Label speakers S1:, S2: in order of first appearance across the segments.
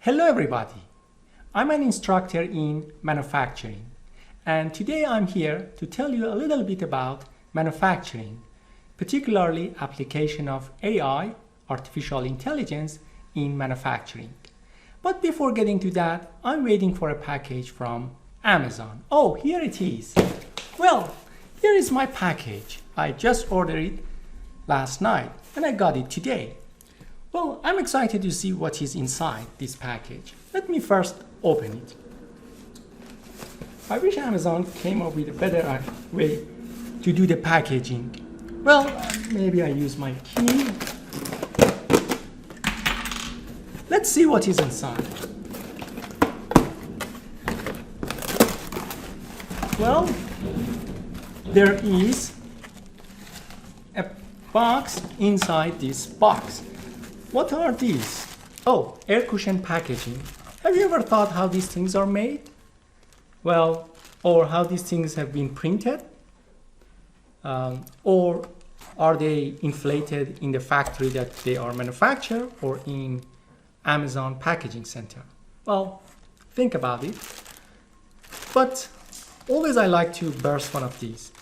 S1: Hello everybody, I'm an instructor in manufacturing and today I'm here to tell you a little bit about manufacturing, particularly application of AI, artificial intelligence in manufacturing. But before getting to that, I'm waiting for a package from Amazon. Oh, here it is. Well, here is my package. I just ordered it last night and I got it today. Well, I'm excited to see what is inside this package. Let me first open it. I wish Amazon came up with a better way to do the packaging. Well, maybe I use my key. Let's see what is inside. Well, there is a box inside this box. What are these? Oh, air cushion packaging. Have you ever thought how these things are made? Well, or how these things have been printed? Or are they inflated in the factory that they are manufactured or in Amazon packaging center? Well, think about it. But always I like to burst one of these.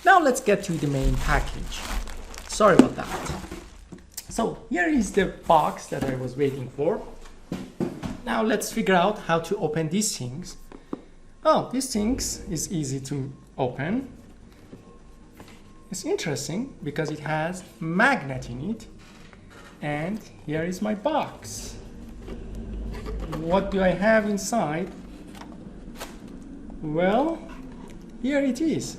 S1: Now let's get to the main package. Sorry about that. So here is the box that I was waiting for. Now let's figure out how to open these things. Oh, these things is easy to open. It's interesting because it has magnet in it. And here is my box. What do I have inside? Well, here it is,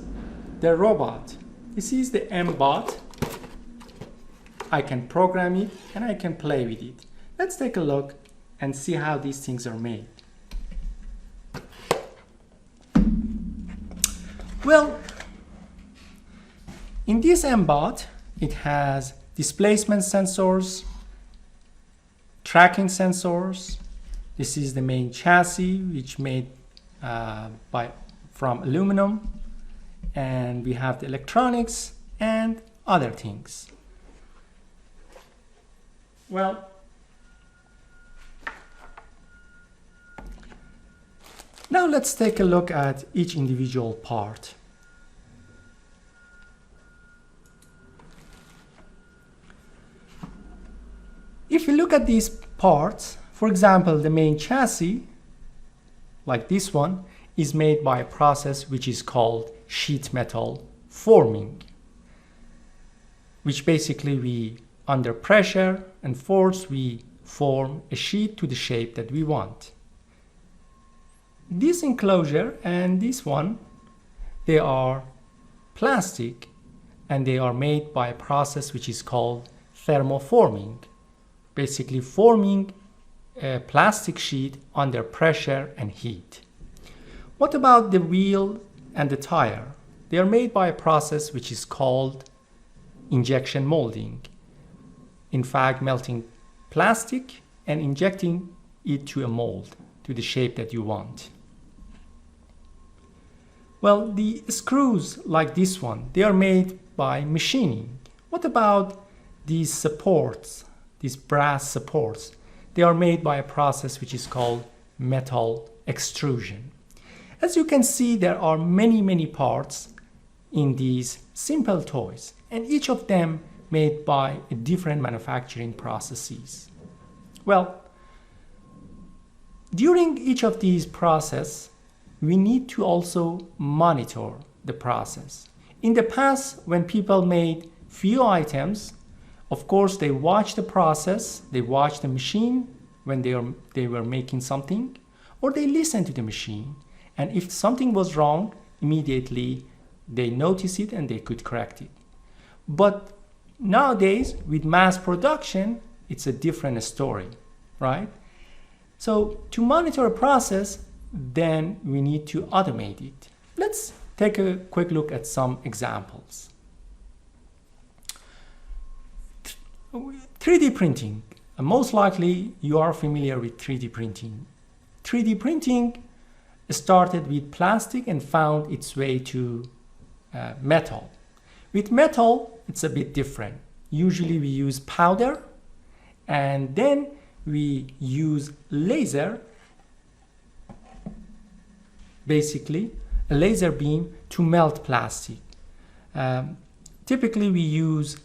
S1: the robot. This is the MBot. I can program it and I can play with it. Let's take a look and see how these things are made. Well, in this MBot, it has displacement sensors, tracking sensors. This is the main chassis, which made from aluminum, and we have the electronics and other things. Well, now let's take a look at each individual part. If you look at these parts, for example, the main chassis, like this one, is made by a process which is called sheet metal forming, which basically we under pressure and force, we form a sheet to the shape that we want. This enclosure and this one, they are plastic and they are made by a process which is called thermoforming, basically forming a plastic sheet under pressure and heat. What about the wheel and the tire? They are made by a process which is called injection molding. In fact, melting plastic and injecting it to a mold, to the shape that you want. Well, the screws like this one, they are made by machining. What about these supports, these brass supports? They are made by a process which is called metal extrusion. As you can see, there are many parts in these simple toys, and each of them made by different manufacturing processes. Well, during each of these processes, we need to also monitor the process. In the past, when people made few items, of course, they watched the process, they watched the machine when they were making something, or they listened to the machine. And if something was wrong, immediately they noticed it and they could correct it. But nowadays, with mass production, it's a different story, right? So to monitor a process, then we need to automate it. Let's take a quick look at some examples. 3D printing. Most likely you are familiar with 3D printing. 3D printing started with plastic and found its way to metal. With metal, it's a bit different. Usually we use powder and then we use laser, basically a laser beam, to melt plastic. Typically we use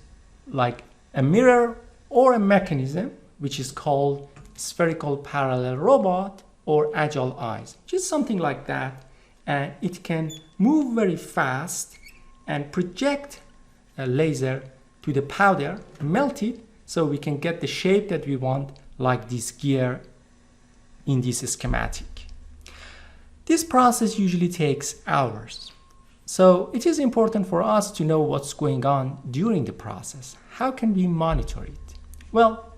S1: like a mirror or a mechanism which is called spherical parallel robot or agile eyes, just something like that, and it can move very fast and project a laser to the powder, melt it, so we can get the shape that we want, like this gear in this schematic. This process usually takes hours. So it is important for us to know what's going on during the process. How can we monitor it? Well,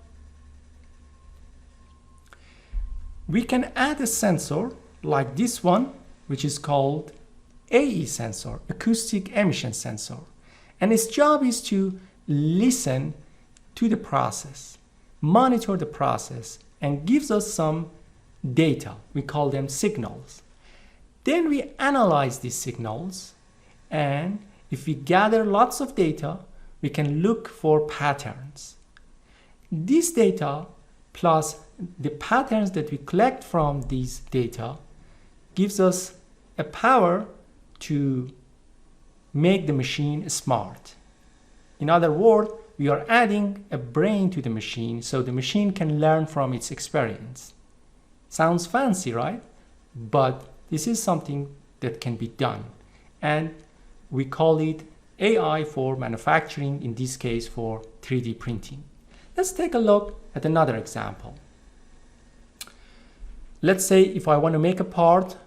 S1: we can add a sensor like this one, which is called AE sensor, acoustic emission sensor. And its job is to listen to the process, monitor the process, and gives us some data. We call them signals. Then we analyze these signals, and if we gather lots of data, we can look for patterns. This data plus the patterns that we collect from these data gives us a power to make the machine smart. In other words, we are adding a brain to the machine so the machine can learn from its experience. Sounds fancy, right? But this is something that can be done, and we call it AI for manufacturing, in this case for 3D printing. Let's take a look at another example. Let's say if I want to make a part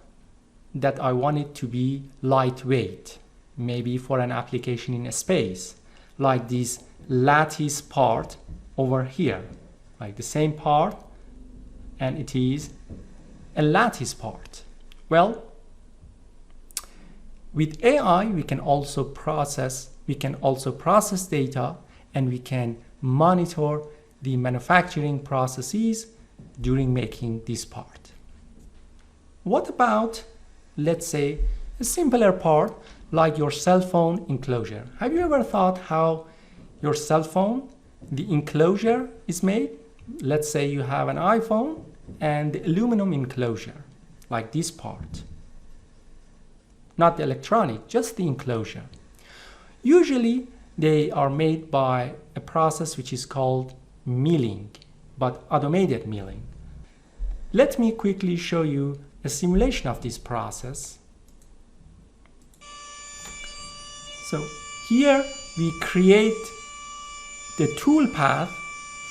S1: that I want it to be lightweight, maybe for an application in space, like this lattice part over here, like the same part, and it is a lattice part. Well, with AI we can also process data, and we can monitor the manufacturing processes during making this part. What about, let's say, a simpler part like your cell phone enclosure? Have you ever thought how your cell phone, the enclosure is made? Let's say you have an iPhone and the aluminum enclosure, like this part. Not the electronic, just the enclosure. Usually they are made by a process which is called milling, but automated milling. Let me quickly show you a simulation of this process. So here we create the tool path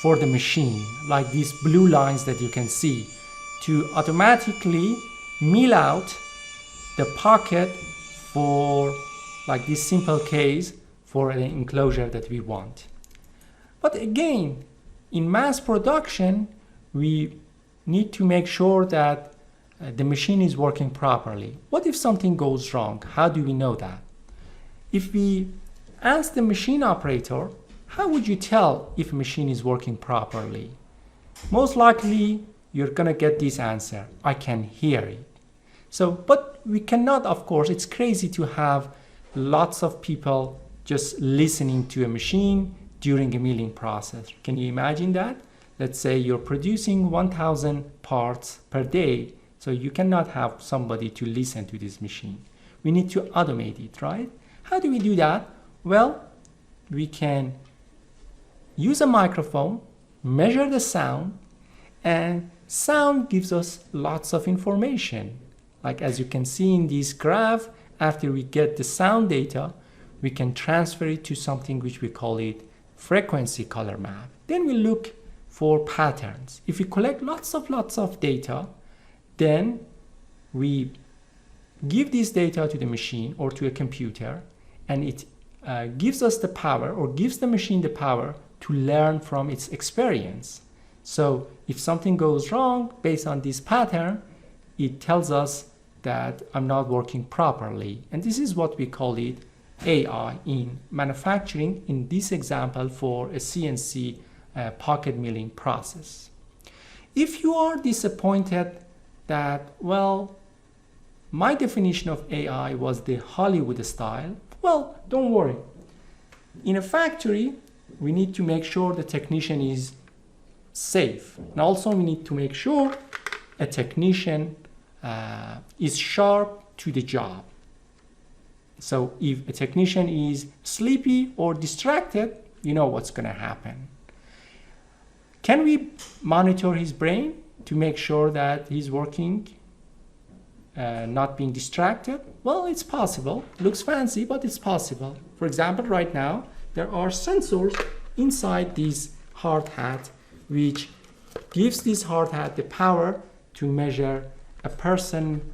S1: for the machine, like these blue lines that you can see, to automatically mill out the pocket for, like this simple case, for an enclosure that we want. But again, in mass production, we need to make sure that the machine is working properly. What if something goes wrong? How do we know that? If we ask the machine operator, how would you tell if a machine is working properly? Most likely, you're gonna get this answer: I can hear it. So, but we cannot, of course, it's crazy to have lots of people just listening to a machine during a milling process. Can you imagine that? Let's say you're producing 1,000 parts per day, so you cannot have somebody to listen to this machine. We need to automate it, right? How do we do that? Well, we can use a microphone, measure the sound, and sound gives us lots of information. Like as you can see in this graph, after we get the sound data, we can transfer it to something which we call it frequency color map. Then we look for patterns. If we collect lots of data, then we give this data to the machine or to a computer, and it gives us the power, or gives the machine the power to learn from its experience. So if something goes wrong based on this pattern, it tells us that I'm not working properly. And this is what we call it AI in manufacturing, in this example for a CNC pocket milling process. If you are disappointed that, well, my definition of AI was the Hollywood style, well, don't worry. In a factory, we need to make sure the technician is safe. And also we need to make sure a technician is sharp to the job. So if a technician is sleepy or distracted, you know what's going to happen. Can we monitor his brain to make sure that he's working, not being distracted? Well, it's possible. Looks fancy, but it's possible. For example, right now, there are sensors inside this hard hat, which gives this hard hat the power to measure a person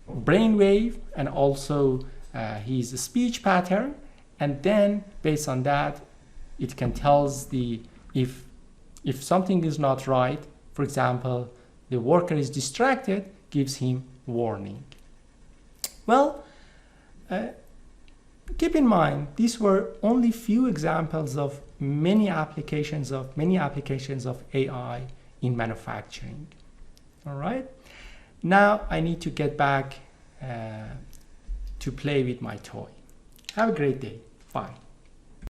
S1: brainwave and also his speech pattern, and then based on that it can tell the if something is not right. For example, the worker is distracted, gives him warning. Well, keep in mind these were only few examples of many applications of AI in manufacturing. All right, now I need to get back to play with my toy. Have a great day. Bye.